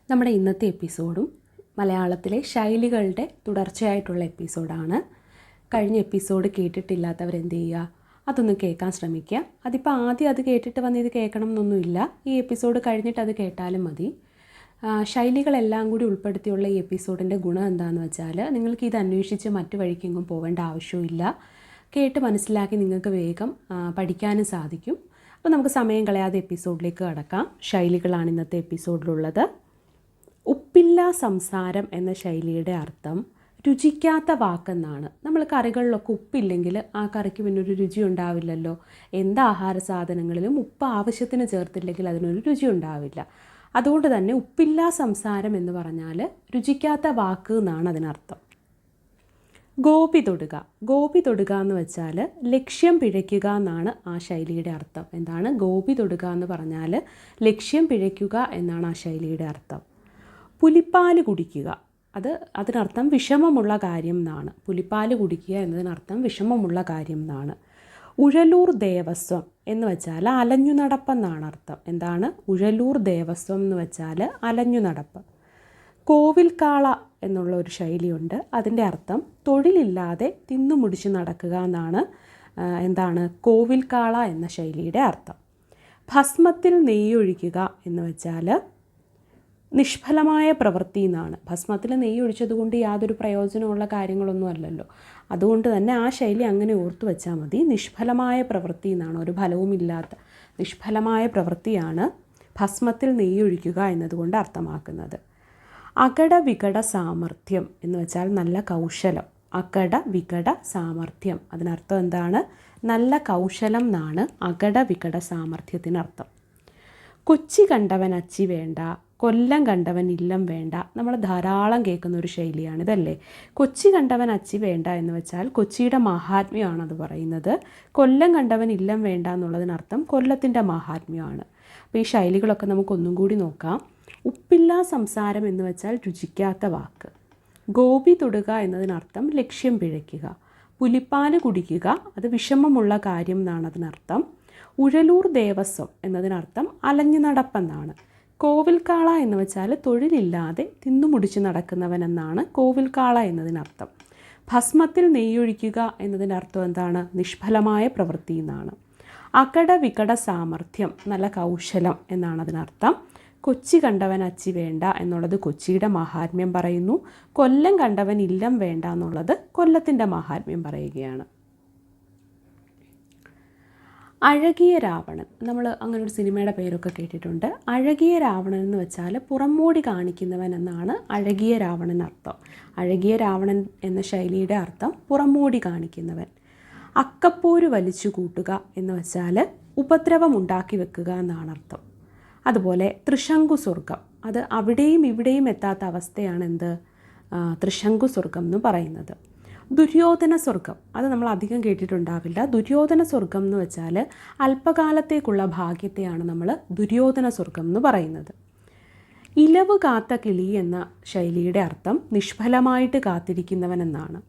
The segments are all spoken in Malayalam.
നമ്മുടെ ഇന്നത്തെ എപ്പിസോഡും മലയാളത്തിലെ ശൈലികളുടെ തുടർച്ചയായിട്ടുള്ള എപ്പിസോഡാണ്. കഴിഞ്ഞ എപ്പിസോഡ് കേട്ടിട്ടില്ലാത്തവരെന്ത് ചെയ്യുക, അതൊന്ന് കേൾക്കാൻ ശ്രമിക്കുക. അതിപ്പോൾ ആദ്യം അത് കേട്ടിട്ട് വന്ന് ഇത് കേൾക്കണം എന്നൊന്നുമില്ല. ഈ എപ്പിസോഡ് കഴിഞ്ഞിട്ട് അത് കേട്ടാലും മതി. ശൈലികളെല്ലാം കൂടി ഉൾപ്പെടുത്തിയുള്ള ഈ എപ്പിസോഡിൻ്റെ ഗുണം എന്താണെന്ന് വെച്ചാൽ, നിങ്ങൾക്ക് ഇത് അന്വേഷിച്ച് മറ്റു വഴിക്കെങ്ങും പോകേണ്ട ആവശ്യമില്ല. കേട്ട് മനസ്സിലാക്കി നിങ്ങൾക്ക് വേഗം പഠിക്കാനും സാധിക്കും. അപ്പോൾ നമുക്ക് സമയം കളയാതെ എപ്പിസോഡിലേക്ക് കടക്കാം. ശൈലികളാണ് ഇന്നത്തെ എപ്പിസോഡിലുള്ളത്. ഉപ്പില്ല സംസാരം എന്ന ശൈലിയുടെ അർത്ഥം രുചിക്കാത്ത വാക്കെന്നാണ്. നമ്മൾ കറികളിലൊക്കെ ഉപ്പില്ലെങ്കിൽ ആ കറിക്ക് പിന്നെ ഒരു രുചി ഉണ്ടാവില്ലല്ലോ. എന്ത് ആഹാര സാധനങ്ങളിലും ഉപ്പ് ആവശ്യത്തിന് ചേർത്തില്ലെങ്കിൽ അതിനൊരു രുചി ഉണ്ടാവില്ല. അതുകൊണ്ട് തന്നെ ഉപ്പില്ല സംസാരം എന്ന് പറഞ്ഞാൽ രുചിക്കാത്ത വാക്ക് എന്നാണ് അതിനർത്ഥം. ഗോപി തൊടുക. ഗോപി തൊടുക എന്ന് വെച്ചാൽ ലക്ഷ്യം പിഴയ്ക്കുക എന്നാണ് ആ ശൈലിയുടെ അർത്ഥം. എന്താണ് ഗോപി തൊടുക എന്ന് പറഞ്ഞാൽ? ലക്ഷ്യം പിഴയ്ക്കുക എന്നാണ് ആ ശൈലിയുടെ അർത്ഥം. പുലിപ്പാല് കുടിക്കുക, അതിനർത്ഥം വിഷമമുള്ള കാര്യം എന്നാണ്. പുലിപ്പാല് കുടിക്കുക എന്നതിനർത്ഥം വിഷമമുള്ള കാര്യം എന്നാണ്. ഉഴലൂർ ദേവസ്വം എന്ന് വെച്ചാൽ അലഞ്ഞു നടപ്പെന്നാണ് അർത്ഥം. എന്താണ് ഉഴലൂർ ദേവസ്വം എന്ന് വെച്ചാൽ? അലഞ്ഞു നടപ്പ്. കോവിൽക്കാള എന്നുള്ള ഒരു ശൈലിയുണ്ട്. അതിൻ്റെ അർത്ഥം തൊഴിലില്ലാതെ തിന്നുമുടിച്ച് നടക്കുക എന്നാണ്. എന്താണ് കോവിൽക്കാള എന്ന ശൈലിയുടെ അർത്ഥം. ഭസ്മത്തിൽ നെയ്യൊഴിക്കുക എന്ന് വെച്ചാൽ നിഷ്ഫലമായ പ്രവൃത്തി എന്നാണ്. ഭസ്മത്തിൽ നെയ്യ് ഒഴിച്ചതുകൊണ്ട് യാതൊരു പ്രയോജനമുള്ള കാര്യങ്ങളൊന്നും അല്ലല്ലോ. അതുകൊണ്ട് തന്നെ ആ ശൈലി അങ്ങനെ ഓർത്തു വെച്ചാൽ മതി. നിഷ്ഫലമായ പ്രവൃത്തി എന്നാണ്, ഒരു ഫലവുമില്ലാത്ത നിഷ്ഫലമായ പ്രവൃത്തിയാണ് ഭസ്മത്തിൽ നെയ്യൊഴിക്കുക എന്നതുകൊണ്ട് അർത്ഥമാക്കുന്നത്. അകട വികട സാമർഥ്യം എന്ന് വെച്ചാൽ നല്ല കൗശലം. അകട വികട സാമർഥ്യം, അതിനർത്ഥം എന്താണ്? നല്ല കൗശലം എന്നാണ് അകട വികട സാമർഥ്യത്തിനർത്ഥം. കൊച്ചി കണ്ടവൻ അച്ചി വേണ്ട, കൊല്ലം കണ്ടവൻ ഇല്ലം വേണ്ട. നമ്മൾ ധാരാളം കേൾക്കുന്ന ഒരു ശൈലിയാണ് ഇതല്ലേ. കൊച്ചി കണ്ടവൻ അച്ചി വേണ്ട എന്ന് വെച്ചാൽ കൊച്ചിയുടെ മാഹാത്മ്യമാണ് അത് പറയുന്നത്. കൊല്ലം കണ്ടവൻ ഇല്ലം വേണ്ട എന്നുള്ളതിനർത്ഥം കൊല്ലത്തിൻ്റെ മാഹാത്മ്യമാണ്. അപ്പോൾ ഈ ശൈലികളൊക്കെ നമുക്കൊന്നും കൂടി നോക്കാം. ഉപ്പില്ല സംസാരം എന്ന് വെച്ചാൽ രുചിക്കാത്ത വാക്ക്. ഗോപി തൊടുക എന്നതിനർത്ഥം ലക്ഷ്യം പിഴയ്ക്കുക. പുലിപ്പാല് കുടിക്കുക, അത് വിഷമമുള്ള കാര്യം എന്നാണ് അതിനർത്ഥം. ഉഴലൂർ ദേവസ്വം എന്നതിനർത്ഥം അലഞ്ഞു നടപ്പെന്നാണ്. കോവിൽക്കാള എന്ന് വെച്ചാൽ തൊഴിലില്ലാതെ തിന്നുമുടിച്ച് നടക്കുന്നവൻ എന്നാണ് കോവിൽക്കാള എന്നതിനർത്ഥം. ഭസ്മത്തിൽ നെയ്യൊഴിക്കുക എന്നതിൻ്റെ അർത്ഥം എന്താണ്? നിഷ്ഫലമായ പ്രവൃത്തി എന്നാണ്. അകട വികട സാമർഥ്യം, നല്ല കൗശലം എന്നാണ് അതിനർത്ഥം. കൊച്ചി കണ്ടവൻ അച്ചി വേണ്ട എന്നുള്ളത് കൊച്ചിയുടെ മാഹാത്മ്യം പറയുന്നു. കൊല്ലം കണ്ടവൻ ഇല്ലം വേണ്ട എന്നുള്ളത് കൊല്ലത്തിൻ്റെ മാഹാത്മ്യം പറയുകയാണ്. അഴകിയ രാവണൻ, നമ്മൾ അങ്ങനെ ഒരു സിനിമയുടെ പേരൊക്കെ കേട്ടിട്ടുണ്ട്. അഴകിയ രാവണൻ എന്ന് വെച്ചാൽ പുറമോടി കാണിക്കുന്നവൻ എന്നാണ് അഴകിയ രാവണൻ അർത്ഥം. അഴകിയ രാവണൻ എന്ന ശൈലിയുടെ അർത്ഥം പുറമോടി കാണിക്കുന്നവൻ. അക്കപ്പോര് വലിച്ചു കൂട്ടുക എന്ന് വെച്ചാൽ ഉപദ്രവം ഉണ്ടാക്കി വെക്കുക എന്നാണ് അർത്ഥം. അതുപോലെ ത്രിശങ്കു സ്വർഗം, അത് അവിടെയും ഇവിടെയും എത്താത്ത അവസ്ഥയാണ് എന്ത്? ത്രിശങ്കു സ്വർഗം എന്ന് പറയുന്നത്. ദുര്യോധന സ്വർഗം, അത് നമ്മൾ അധികം കേട്ടിട്ടുണ്ടാവില്ല. ദുര്യോധന സ്വർഗം എന്ന് വെച്ചാൽ അല്പകാലത്തേക്കുള്ള ഭാഗ്യത്തെയാണ് നമ്മൾ ദുര്യോധന സ്വർഗം എന്ന് പറയുന്നത്. ഇലവ് കാത്ത കിളി എന്ന ശൈലിയുടെ അർത്ഥം നിഷ്ഫലമായിട്ട് കാത്തിരിക്കുന്നവൻ എന്നാണ്.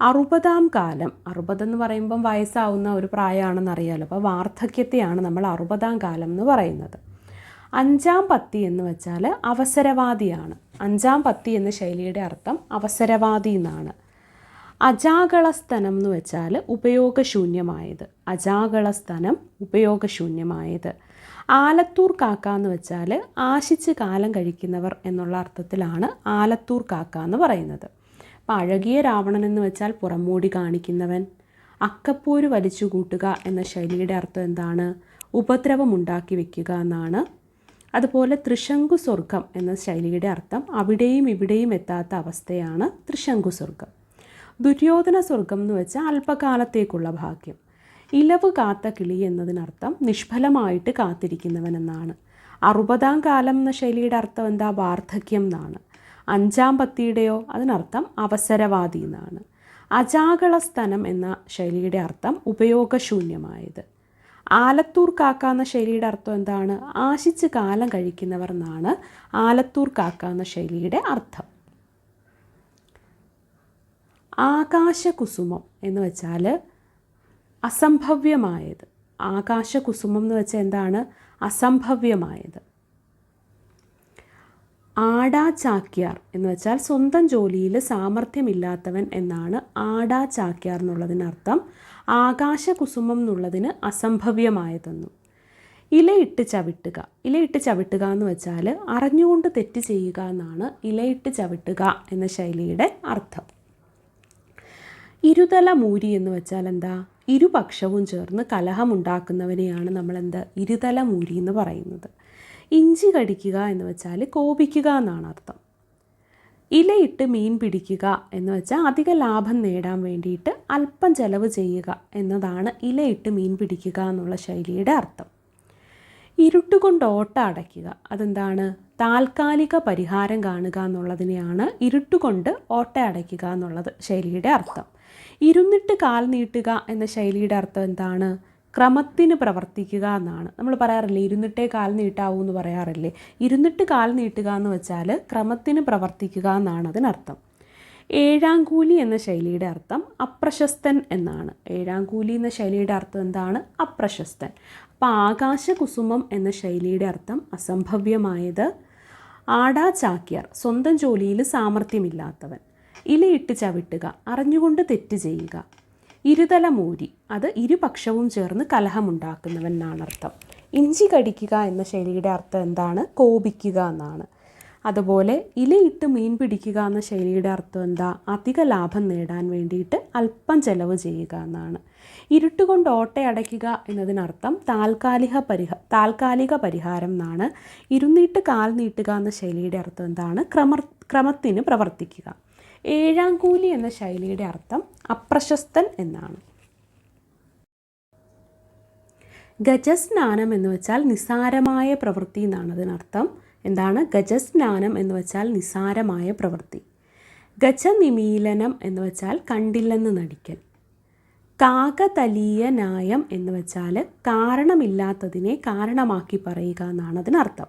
60-ാം കാലം, 60 എന്ന് പറയുമ്പം വയസ്സാവുന്ന ഒരു പ്രായമാണെന്ന് അറിയാലോ. അപ്പോൾ വാർദ്ധക്യത്തെയാണ് നമ്മൾ 60-ാം കാലം എന്ന് പറയുന്നത്. 5-ാം പത്തി എന്ന് വെച്ചാൽ അവസരവാദിയാണ്. 5-ാം പത്തി എന്ന ശൈലിയുടെ അർത്ഥം അവസരവാദി എന്നാണ്. അജാകളസ്തനം എന്ന് വെച്ചാൽ ഉപയോഗശൂന്യമായത്. അജാകളസ്തനം ഉപയോഗശൂന്യമായത്. ആലത്തൂർ കാക്ക എന്ന് വെച്ചാൽ ആശിച്ച് കാലം കഴിക്കുന്നവർ എന്നുള്ള അർത്ഥത്തിലാണ് ആലത്തൂർ കാക്ക എന്ന് പറയുന്നത്. അപ്പോൾ അഴകിയ രാവണൻ എന്ന് വെച്ചാൽ പുറമോടി കാണിക്കുന്നവൻ. അക്കപ്പോര് വലിച്ചു കൂട്ടുക എന്ന ശൈലിയുടെ അർത്ഥം എന്താണ്? ഉപദ്രവം ഉണ്ടാക്കി വെക്കുക എന്നാണ്. അതുപോലെ ത്രിശങ്കു സ്വർഗം എന്ന ശൈലിയുടെ അർത്ഥം അവിടെയും ഇവിടെയും എത്താത്ത അവസ്ഥയാണ് ത്രിശങ്കു സ്വർഗം. ദുര്യോധന സ്വർഗം എന്ന് വെച്ചാൽ അല്പകാലത്തേക്കുള്ള ഭാഗ്യം. ഇലവ് കാത്ത കിളി എന്നതിനർത്ഥം നിഷ്ഫലമായിട്ട് കാത്തിരിക്കുന്നവൻ എന്നാണ്. 60-ാം കാലം എന്ന ശൈലിയുടെ അർത്ഥം എന്താ? വാർദ്ധക്യം എന്നാണ്. 5-ാം പത്തിയുടെയോ അതിനർത്ഥം അവസരവാദി എന്നാണ്. അജാകളസ്തനം എന്ന ശൈലിയുടെ അർത്ഥം ഉപയോഗശൂന്യമായത്. ആലത്തൂർ കാക്ക എന്ന ശൈലിയുടെ അർത്ഥം എന്താണ്? ആശിച്ച് കാലം കഴിക്കുന്നവർ എന്നാണ് ആലത്തൂർ കാക്ക എന്ന ശൈലിയുടെ അർത്ഥം. ആകാശകുസുമം എന്ന് വെച്ചാൽ അസംഭവ്യമായത്. ആകാശകുസുമം എന്ന് വെച്ചാൽ എന്താണ്? അസംഭവ്യമായത്. ആടാ ചാക്യാർ എന്ന് വെച്ചാൽ സ്വന്തം ജോലിയിൽ സാമർഥ്യമില്ലാത്തവൻ എന്നാണ് ആടാ ചാക്യാർ എന്നുള്ളതിനർത്ഥം. ആകാശകുസുമം എന്നുള്ളതിന് അസംഭവ്യമായതെന്നും. ഇലയിട്ട് ചവിട്ടുക. ഇലയിട്ട് ചവിട്ടുക എന്ന് വെച്ചാൽ അറിഞ്ഞുകൊണ്ട് തെറ്റ് ചെയ്യുക എന്നാണ് ഇലയിട്ട് ചവിട്ടുക എന്ന ശൈലിയുടെ അർത്ഥം. ഇരുതല മൂരി എന്ന് വെച്ചാൽ എന്താ? ഇരുപക്ഷവും ചേർന്ന് കലഹമുണ്ടാക്കുന്നവനെയാണ് നമ്മളെന്ത് ഇരുതല മൂരി എന്ന് പറയുന്നത്. ഇഞ്ചി കടിക്കുക എന്ന് വെച്ചാൽ കോപിക്കുക എന്നാണ് അർത്ഥം. ഇലയിട്ട് മീൻ പിടിക്കുക എന്ന് വെച്ചാൽ അധിക ലാഭം നേടാൻ വേണ്ടിയിട്ട് അല്പം ചെലവ് ചെയ്യുക എന്നതാണ് ഇലയിട്ട് മീൻ പിടിക്കുക എന്നുള്ള ശൈലിയുടെ അർത്ഥം. ഇരുട്ടുകൊണ്ട് ഓട്ട അടയ്ക്കുക, അതെന്താണ്? താൽക്കാലിക പരിഹാരം കാണുക എന്നുള്ളതിനെയാണ് ഇരുട്ടുകൊണ്ട് ഓട്ട അടയ്ക്കുക എന്നുള്ളത് ശൈലിയുടെ അർത്ഥം. ഇരുന്നിട്ട് കാൽ നീട്ടുക എന്ന ശൈലിയുടെ അർത്ഥം എന്താണ്? ക്രമത്തിന് പ്രവർത്തിക്കുക എന്നാണ്. നമ്മൾ പറയാറില്ലേ ഇരുന്നിട്ടേ കാൽ നീട്ടാവൂ എന്ന് പറയാറില്ലേ. ഇരുന്നിട്ട് കാൽ നീട്ടുക എന്ന് വെച്ചാൽ ക്രമത്തിന് പ്രവർത്തിക്കുക എന്നാണ് അതിനർത്ഥം. ഏഴാങ്കൂലി എന്ന ശൈലിയുടെ അർത്ഥം അപ്രശസ്തൻ എന്നാണ്. ഏഴാങ്കൂലി എന്ന ശൈലിയുടെ അർത്ഥം എന്താണ്? അപ്രശസ്തൻ. അപ്പോൾ ആകാശകുസുമം എന്ന ശൈലിയുടെ അർത്ഥം അസംഭവ്യമായത്. ആടാ ചാക്യാർ സ്വന്തം ജോലിയിൽ സാമർഥ്യമില്ലാത്തവൻ. ഇലയിട്ട് ചവിട്ടുക അറിഞ്ഞുകൊണ്ട് തെറ്റ് ചെയ്യുക. ഇരുതല മൂരി അത് ഇരുപക്ഷവും ചേർന്ന് കലഹമുണ്ടാക്കുന്നവൻ എന്നാണ് അർത്ഥം. ഇഞ്ചി കടിക്കുക എന്ന ശൈലിയുടെ അർത്ഥം എന്താണ്? കോപിക്കുക എന്നാണ്. അതുപോലെ ഇലയിട്ട് മീൻ പിടിക്കുക എന്ന ശൈലിയുടെ അർത്ഥം എന്താ? അധിക ലാഭം നേടാൻ വേണ്ടിയിട്ട് അല്പം ചെലവ് ചെയ്യുക എന്നാണ്. ഇരുട്ടുകൊണ്ട് ഓട്ടയടയ്ക്കുക എന്നതിനർത്ഥം താൽക്കാലിക പരിഹാരം എന്നാണ്. ഇരുന്നിട്ട് കാൽ നീട്ടുക എന്ന ശൈലിയുടെ അർത്ഥം എന്താണ്? ക്രമത്തിന് പ്രവർത്തിക്കുക. ഏഴാങ്കൂലി എന്ന ശൈലിയുടെ അർത്ഥം അപ്രശസ്തൻ എന്നാണ്. ഗജസ്നാനം എന്ന് വെച്ചാൽ നിസ്സാരമായ പ്രവൃത്തി എന്നാണ് അതിനർത്ഥം. എന്താണ് ഗജസ്നാനം എന്ന് വെച്ചാൽ? നിസ്സാരമായ പ്രവൃത്തി. ഗജനിമീലനം എന്ന് വെച്ചാൽ കണ്ടില്ലെന്ന് നടിക്കൽ. കാകതലീയ ന്യായം എന്ന് വെച്ചാൽ കാരണമില്ലാത്തതിനെ കാരണമാക്കി പറയുക എന്നാണ് അതിനർത്ഥം.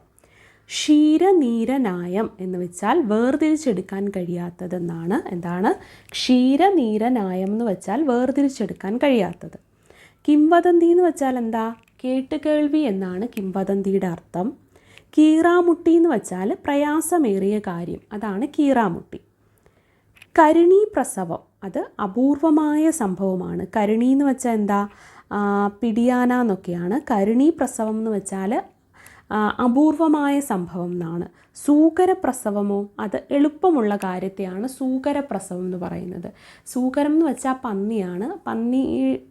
ക്ഷീരനീരനായം എന്ന് വെച്ചാൽ വേർതിരിച്ചെടുക്കാൻ കഴിയാത്തതെന്നാണ്. എന്താണ്? ക്ഷീരനീരനായം എന്ന് വെച്ചാൽ വേർതിരിച്ചെടുക്കാൻ കഴിയാത്തത്. കിംവദന്തി എന്ന് വെച്ചാൽ എന്താ? കേട്ടുകേൾവി എന്നാണ് കിംവദന്തിയുടെ അർത്ഥം. കീറാമുട്ടി എന്ന് വെച്ചാൽ പ്രയാസമേറിയ കാര്യം, അതാണ് കീറാമുട്ടി. കരുണീ പ്രസവം അത് അപൂർവമായ സംഭവമാണ്. കരുണി എന്ന് വെച്ചാൽ എന്താ? പിടിയാന എന്നൊക്കെയാണ്. കരുണീ പ്രസവം എന്ന് വെച്ചാൽ അപൂർവമായ സംഭവം എന്നാണ്. സൂകരപ്രസവമോ അത് എളുപ്പമുള്ള കാര്യത്തെയാണ് സൂകരപ്രസവം എന്ന് പറയുന്നത്. സൂകരം എന്ന് വെച്ചാൽ പന്നിയാണ്. പന്നി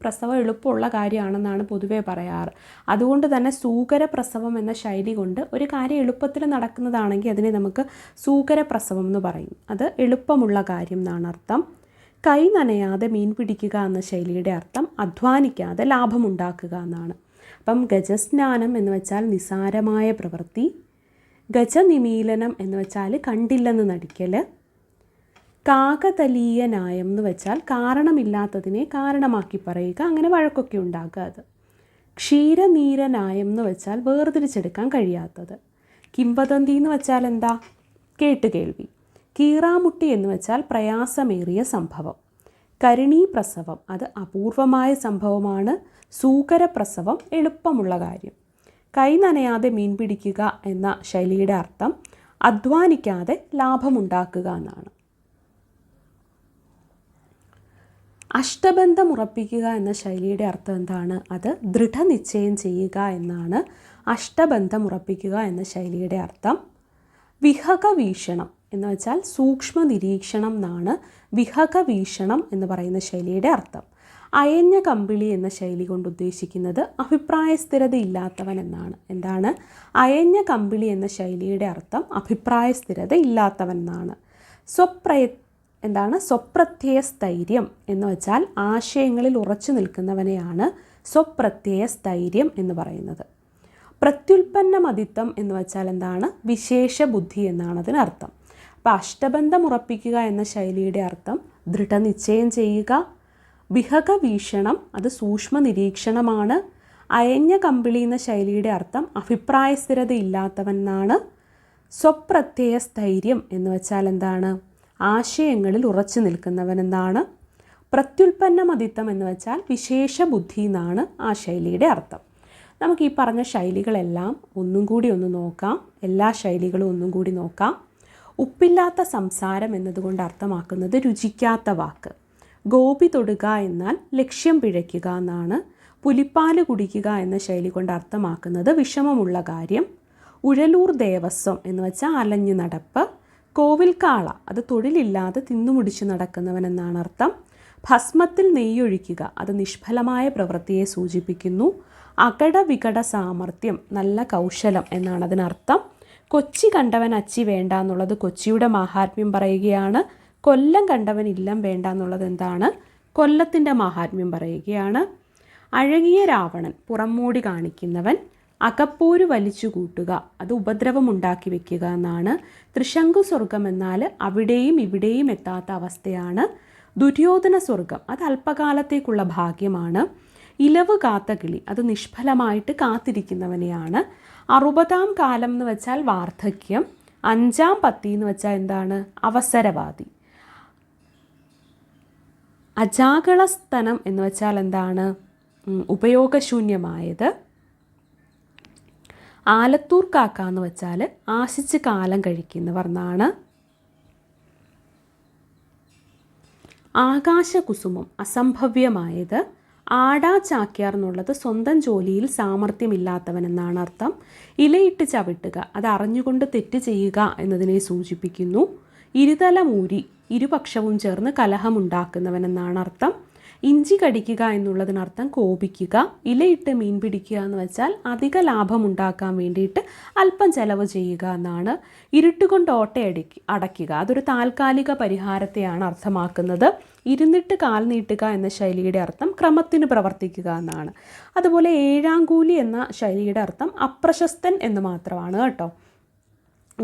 പ്രസവം എളുപ്പമുള്ള കാര്യമാണെന്നാണ് പൊതുവേ പറയാറ്. അതുകൊണ്ട് തന്നെ സൂകരപ്രസവം എന്ന ശൈലി കൊണ്ട് ഒരു കാര്യം എളുപ്പത്തിൽ നടക്കുന്നതാണെങ്കിൽ അതിനെ നമുക്ക് സൂകരപ്രസവം എന്ന് പറയും. അത് എളുപ്പമുള്ള കാര്യം എന്നാണ് അർത്ഥം. കൈ നനയാതെ മീൻ പിടിക്കുക എന്ന ശൈലിയുടെ അർത്ഥം അധ്വാനിക്കാതെ ലാഭമുണ്ടാക്കുക എന്നാണ്. അപ്പം ഗജസ്നാനം എന്ന് വെച്ചാൽ നിസാരമായ പ്രവൃത്തി. ഗജനിമീലനം എന്ന് വെച്ചാൽ കണ്ടില്ലെന്ന് നടിക്കൽ. കാകതലീയ ന്യായം എന്ന് വെച്ചാൽ കാരണമില്ലാത്തതിനെ കാരണമാക്കി പറയുക, അങ്ങനെ വഴക്കൊക്കെ ഉണ്ടാക്കുക. അത് ക്ഷീരനീരനായം എന്ന് വെച്ചാൽ വേർതിരിച്ചെടുക്കാൻ കഴിയാത്തത്. കിംവദന്തി എന്ന് വെച്ചാൽ എന്താ? കേട്ടുകേൾവി. കീറാമുട്ടി എന്ന് വെച്ചാൽ പ്രയാസമേറിയ സംഭവം. കരുണീ പ്രസവം അത് അപൂർവമായ സംഭവമാണ്. സൂകരപ്രസവം എളുപ്പമുള്ള കാര്യം. കൈ നനയാതെ മീൻ പിടിക്കുക എന്ന ശൈലിയുടെ അർത്ഥം അധ്വാനിക്കാതെ ലാഭമുണ്ടാക്കുക എന്നാണ്. അഷ്ടബന്ധം ഉറപ്പിക്കുക എന്ന ശൈലിയുടെ അർത്ഥം എന്താണ്? അത് ദൃഢനിശ്ചയം ചെയ്യുക എന്നാണ് അഷ്ടബന്ധം ഉറപ്പിക്കുക എന്ന ശൈലിയുടെ അർത്ഥം. വിഹകവീക്ഷണം എന്ന് വെച്ചാൽ സൂക്ഷ്മ നിരീക്ഷണം എന്നാണ് വിഹകവീക്ഷണം എന്ന് പറയുന്ന ശൈലിയുടെ അർത്ഥം. അയഞ്ഞ കമ്പിളി എന്ന ശൈലി കൊണ്ട് ഉദ്ദേശിക്കുന്നത് അഭിപ്രായ സ്ഥിരത ഇല്ലാത്തവൻ എന്നാണ്. എന്താണ്? അയഞ്ഞ കമ്പിളി എന്ന ശൈലിയുടെ അർത്ഥം അഭിപ്രായ സ്ഥിരത ഇല്ലാത്തവൻ എന്നാണ്. സ്വപ്രത്യയ സ്ഥൈര്യം എന്ന് വെച്ചാൽ ആശയങ്ങളിൽ ഉറച്ചു നിൽക്കുന്നവനെയാണ് സ്വപ്രത്യയ സ്ഥൈര്യം എന്ന് പറയുന്നത്. പ്രത്യുൽപ്പന്നമതിത്വം എന്ന് വെച്ചാൽ എന്താണ്? വിശേഷ ബുദ്ധി എന്നാണ് അതിനർത്ഥം. അപ്പോൾ അഷ്ടബന്ധം ഉറപ്പിക്കുക എന്ന ശൈലിയുടെ അർത്ഥം ദൃഢനിശ്ചയം ചെയ്യുക. വിഹകവീക്ഷണം അത് സൂക്ഷ്മ നിരീക്ഷണമാണ്. അയഞ്ഞ കമ്പിളി എന്ന ശൈലിയുടെ അർത്ഥം അഭിപ്രായ സ്ഥിരത ഇല്ലാത്തവൻ എന്നാണ്. സ്വപ്രത്യയ സ്ഥൈര്യം എന്ന് വെച്ചാൽ എന്താണ്? ആശയങ്ങളിൽ ഉറച്ചു നിൽക്കുന്നവൻ എന്നാണ്. പ്രത്യുൽപ്പന്നമതിത്വം എന്ന് വെച്ചാൽ വിശേഷ ബുദ്ധി എന്നാണ് ആ ശൈലിയുടെ അർത്ഥം. നമുക്ക് ഈ പറഞ്ഞ ശൈലികളെല്ലാം ഒന്നും കൂടി ഒന്ന് നോക്കാം. എല്ലാ ശൈലികളും ഒന്നും കൂടി നോക്കാം. ഉപ്പില്ലാത്ത സംസാരം എന്നതുകൊണ്ട് അർത്ഥമാക്കുന്നത് രുചിക്കാത്ത വാക്ക്. ഗോപി തൊടുക എന്നാൽ ലക്ഷ്യം പിഴയ്ക്കുക എന്നാണ്. പുലിപ്പാല് കുടിക്കുക എന്ന ശൈലി കൊണ്ട് അർത്ഥമാക്കുന്നത് വിഷമമുള്ള കാര്യം. ഉഴലൂർ ദേവസ്വം എന്ന് വെച്ചാൽ അലഞ്ഞു നടപ്പ്. കോവിൽക്കാള അത് തൊഴിലില്ലാതെ തിന്നുമുടിച്ച് നടക്കുന്നവൻ എന്നാണ് അർത്ഥം. ഭസ്മത്തിൽ നെയ്യൊഴിക്കുക അത് നിഷ്ഫലമായ പ്രവൃത്തിയെ സൂചിപ്പിക്കുന്നു. അകട വികട സാമർഥ്യം നല്ല കൗശലം എന്നാണ് അതിനർത്ഥം. കൊച്ചി കണ്ടവൻ അച്ചി വേണ്ട എന്നുള്ളത് കൊച്ചിയുടെ മാഹാത്മ്യം പറയുകയാണ്. കൊല്ലം കണ്ടവൻ ഇല്ലം വേണ്ട എന്നുള്ളത് എന്താണ്? കൊല്ലത്തിൻ്റെ മാഹാത്മ്യം പറയുകയാണ്. അഴകിയ രാവണൻ പുറംമൂടി കാണിക്കുന്നവൻ. അകപ്പോര് വലിച്ചു കൂട്ടുക അത് ഉപദ്രവമുണ്ടാക്കി വെക്കുക എന്നാണ്. ത്രിശങ്കു സ്വർഗം എന്നാൽ അവിടെയും ഇവിടെയും എത്താത്ത അവസ്ഥയാണ്. ദുര്യോധന സ്വർഗം അത് അല്പകാലത്തേക്കുള്ള ഭാഗ്യമാണ്. ഇലവ് കാത്ത കിളി അത് നിഷ്ഫലമായിട്ട് കാത്തിരിക്കുന്നവനെയാണ്. 60-ാം കാലം എന്ന് വെച്ചാൽ വാർദ്ധക്യം. 5-ാം പത്തി എന്ന് വെച്ചാൽ എന്താണ്? അവസരവാദി. അജാകളസ്തനം എന്ന് വെച്ചാൽ എന്താണ്? ഉപയോഗശൂന്യമായത്. ആലത്തൂർ കാക്ക എന്ന് വെച്ചാൽ ആശിച്ച് കാലം കഴിക്കുന്നവർ എന്നാണ്. ആകാശകുസുമം അസംഭവ്യമായത്. ആടാ ചാക്യാർ എന്നുള്ളത് സ്വന്തം ജോലിയിൽ സാമർഥ്യമില്ലാത്തവൻ എന്നാണ് അർത്ഥം. ഇലയിട്ട് ചവിട്ടുക അത് അറിഞ്ഞുകൊണ്ട് തെറ്റ് ചെയ്യുക എന്നതിനെ സൂചിപ്പിക്കുന്നു. ഇരുതല മൂരി ഇരുപക്ഷവും ചേർന്ന് കലഹമുണ്ടാക്കുന്നവൻ എന്നാണ് അർത്ഥം. ഇഞ്ചി കടിക്കുക എന്നുള്ളതിനർത്ഥം കോപിക്കുക. ഇലയിട്ട് മീൻ പിടിക്കുക എന്ന് വെച്ചാൽ അധിക ലാഭം ഉണ്ടാക്കാൻ വേണ്ടിയിട്ട് അല്പം ചെലവ് ചെയ്യുക എന്നാണ്. ഇരുട്ടുകൊണ്ട് അടയ്ക്കുക അതൊരു താൽക്കാലിക പരിഹാരത്തെയാണ് അർത്ഥമാക്കുന്നത്. ഇരുന്നിട്ട് കാൽ നീട്ടുക എന്ന ശൈലിയുടെ അർത്ഥം ക്രമത്തിന് പ്രവർത്തിക്കുക എന്നാണ്. അതുപോലെ ഏഴാങ്കൂലി എന്ന ശൈലിയുടെ അർത്ഥം അപ്രശസ്തൻ എന്ന് മാത്രമാണ് കേട്ടോ.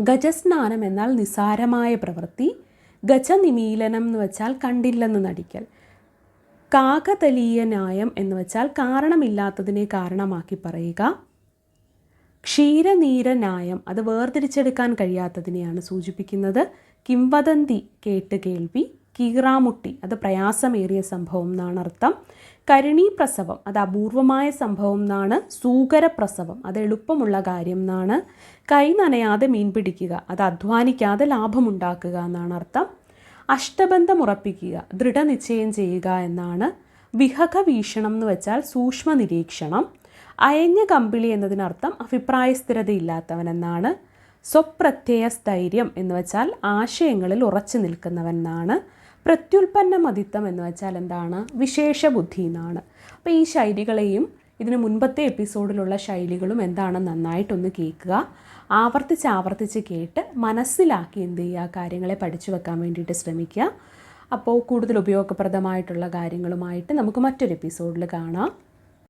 ഗജസ്നാനം എന്നാൽ നിസാരമായ പ്രവൃത്തി. ഗജനിമീലനം എന്ന് വെച്ചാൽ കണ്ടില്ലെന്ന് നടിക്കൽ. കാകതലീയ ന്യായം എന്ന് വെച്ചാൽ കാരണമില്ലാത്തതിനെ കാരണമാക്കി പറയുക. ക്ഷീരനീര ന്യായം അത് വേർതിരിച്ചെടുക്കാൻ കഴിയാത്തതിനെയാണ് സൂചിപ്പിക്കുന്നത്. കിംവദന്തി കേട്ട് കേൾവി. കീറാമുട്ടി അത് പ്രയാസമേറിയ സംഭവം എന്നാണ് അർത്ഥം. കരുണീപ്രസവം അത് അപൂർവമായ സംഭവം എന്നാണ്. സൂകരപ്രസവം അത് എളുപ്പമുള്ള കാര്യം എന്നാണ്. കൈ നനയാതെ മീൻ പിടിക്കുക അത് അധ്വാനിക്കാതെ ലാഭമുണ്ടാക്കുക എന്നാണ് അർത്ഥം. അഷ്ടബന്ധം ഉറപ്പിക്കുക ദൃഢനിശ്ചയം ചെയ്യുക എന്നാണ്. വിഹക വീക്ഷണം എന്ന് വെച്ചാൽ സൂക്ഷ്മ നിരീക്ഷണം. അയഞ്ഞ കമ്പിളി എന്നതിനർത്ഥം അഭിപ്രായ സ്ഥിരതയില്ലാത്തവൻ എന്നാണ്. സ്വപ്രത്യയ സ്ഥൈര്യം എന്ന് വെച്ചാൽ ആശയങ്ങളിൽ ഉറച്ചു നിൽക്കുന്നവൻ എന്നാണ്. പ്രത്യുൽപ്പന്ന മതിത്വം എന്ന് വെച്ചാൽ എന്താണ്? വിശേഷ ബുദ്ധി എന്നാണ്. അപ്പോൾ ഈ ശൈലികളെയും ഇതിന് മുൻപത്തെ എപ്പിസോഡിലുള്ള ശൈലികളും എന്താണെന്ന് നന്നായിട്ടൊന്ന് കേൾക്കുക. ആവർത്തിച്ച് കേട്ട് മനസ്സിലാക്കി എന്ത് ചെയ്യുക? കാര്യങ്ങളെ പഠിച്ചു വെക്കാൻ വേണ്ടിയിട്ട് ശ്രമിക്കുക. അപ്പോൾ കൂടുതൽ ഉപയോഗപ്രദമായിട്ടുള്ള കാര്യങ്ങളുമായിട്ട് നമുക്ക് മറ്റൊരു എപ്പിസോഡിൽ കാണാം.